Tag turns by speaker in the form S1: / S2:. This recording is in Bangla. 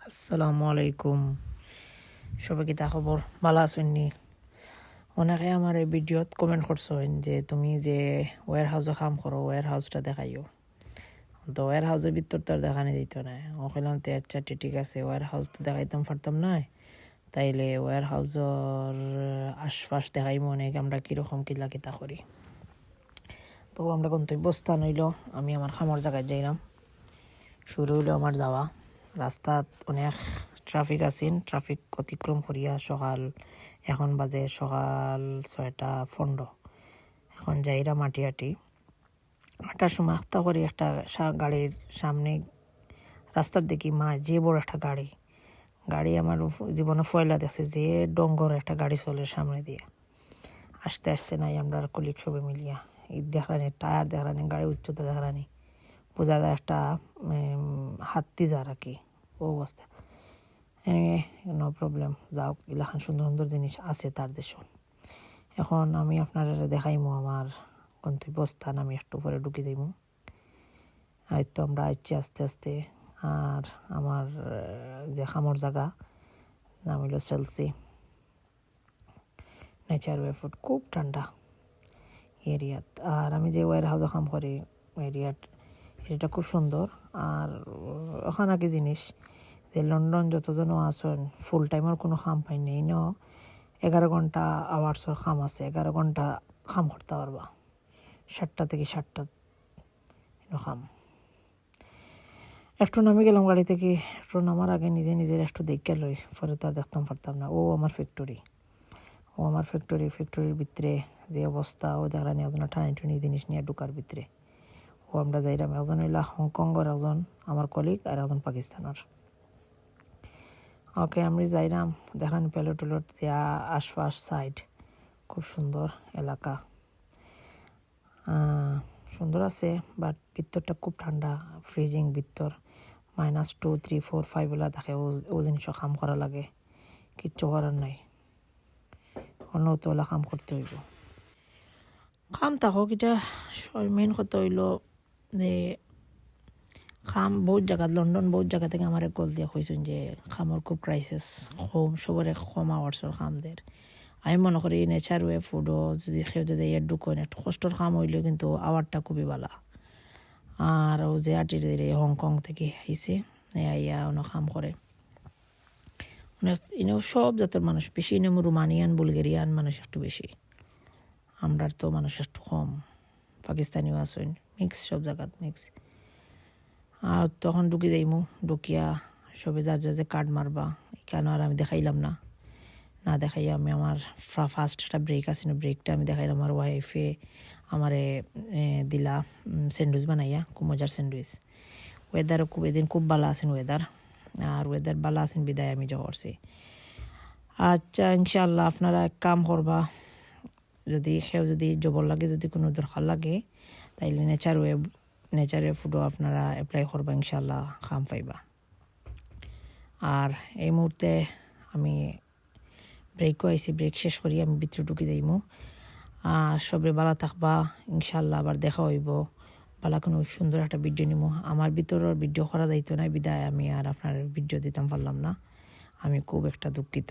S1: আসসালামু আলাইকুম। সবাই কিতা খবর? ভালো আছেন নি? অনেকে আমার এই ভিডিওত কমেন্ট করছেন যে তুমি যে ওয়্যার হাউসে কাম করো ওয়্যার হাউসটা দেখাইও। তো ওয়্যার হাউসের ভিতর তো আর দেখানি দিত না। ও কইলাম তো আচ্ছা ঠিক আছে, ওয়্যার হাউস তো দেখাইতাম পারতাম না, তাইলে ওয়্যার হাউসের আশপাশ দেখাইমো অনেক আমরা কীরকম কিলা কিতা করি। তো আমরা গন্তব্যস্থান হইল আমি আমার খামার জায়গায় যাইলাম। শুরু হইল আমার যাওয়া। রাস্তাত অনেক ট্রাফিক আছেন, ট্রাফিক অতিক্রম করিয়া এখন বাজে সকাল 6:15। এখন যাইরা মাটি হাঁটার সময় আস্তা করে একটা গাড়ির সামনে রাস্তার দেখি যে বড় একটা গাড়ি আমার জীবনে ফয়লা দেখছে যে ডঙ্গর একটা গাড়ি চলে সামনে দিয়ে আস্তে আস্তে নাই আমরা কলিগ সবে মিলিয়া দেখানি টায়ার দেখানি গাড়ি উচ্চতা দেখানি বোঝা যায় একটা হাত্তি যার আর কি ও অবস্থা। এনিওয়ে নো প্রবলেম, যাও এলাকান সুন্দর সুন্দর জিনিস আছে তার দেশ। এখন আমি আপনারা দেখাইমু আমার গন্তব্যস্থান, আমি একটু পরে ঢুকে দিব। হয়তো আমরা আইছি আস্তে আস্তে। আর আমার যে খামর জায়গা নাম হইল সেলসি নেচার ওয়ে ফুড, খুব ঠান্ডা এরিয়াত। আর আমি যে ওয়্যার হাউসে কাম করি এরিয়াটা খুব সুন্দর। আর ওখানে কি জিনিস যে লন্ডন যতজন আছেন ফুল টাইমের কোনো খাম পাই নেই, 11 ঘন্টা আওয়ার্সের খাম আছে, 11 ঘন্টা খাম করতে পারবা, 7টা থেকে 7টা খাম। একটু নামে গেলাম গাড়ি থেকে, একটু নামার আগে নিজের একটু দেখে লই, পরে তো আর দেখতাম পারতাম না। ও আমার ফ্যাক্টরির ভিতরে যে অবস্থা ও দেখলাম একজন টানি জিনিস নিয়ে ঢুকার ভিতরে। ও আমরা যাইলাম, একজন হইলা হংকংয়ের একজন আমার কলিগ আর একজন পাকিস্তানের। ওকে আমি যাইলাম, দেখলাম প্যালেট যে আশপাশ সাইড খুব সুন্দর এলাকা, সুন্দর আছে। বাট ভিতরটা খুব ঠান্ডা, ফ্রিজিং ভিতর, -2, 3, 4, 5 এলা থাকে। ও জিনিসও কাম করা লাগে, কিচ্ছু করার নাই, অন্য তো ওলা কাম করতে হইব। কাম থাকক, এটা মেইন কথা হইল যে খাম বহুত জায়গা, লন্ডন বহুত জায়গা থেকে আমার কল দিয়ে কইছেন যে খামর খুব ক্রাইসিস, সবরে কম আওয়ার্সের খামদের। আমি মনে করি নেচার ওয়ে ফুডও যদি ঢুকেন একটু কষ্টর খাম হইলেও কিন্তু আওয়ারটা খুবই ভালো। আর ও যে হংকং থেকে আইসে আইয়া অনেক কাম করে, অনেক সব জাতের মানুষ বেশি, রোমানিয়ান বুলগেরিয়ান মানুষ একটু বেশি, আমরার তো মানুষ একটু কম, পাকিস্তানিও আছেন, মিক্স, সব জায়গাত মিক্স। আর তখন ঢুকি যাইমু, ঢুকিয়া সবে যার যে কার্ড মারবা, কেন আর আমি দেখাইলাম না দেখাইয়া আমি আমার ফার্স্ট একটা ব্রেক আছে, ব্রেকটা আমি দেখাইলাম। আমার ওয়াইফে আমারে দিলা স্যান্ডউইচ বানাইয়া, খুব মজার স্যান্ডউইচ। ওয়েদারও এদিন খুব ভালো আছেন ওয়েদার, আর ওয়েদার ভালো আছেন বিদায় আমি যা করছি। আচ্ছা ইনশাআল্লাহ আপনারা এক কাম করবা, যদি জবর লাগে, যদি কোনো দরকার লাগে, তাইলে নেচার ওয়ে ফুডও আপনারা অ্যাপ্লাই করবা, ইনশাআল্লাহ কাম পাইবা। আর এই মুহূর্তে আমি ব্রেকও আইসি, ব্রেক শেষ করি আমি ভিতরে ঢুকে যাইমু। আর সবে ভালো থাকবা, ইনশাআল্লাহ আবার দেখা হইব। ভালো কোনো সুন্দর একটা ভিডিও নিমু। আমার ভিতরের ভিডিও করা যাইতো না বিদায় আমি আর আপনার ভিডিও দিতাম পারলাম না, আমি খুব একটা দুঃখিত।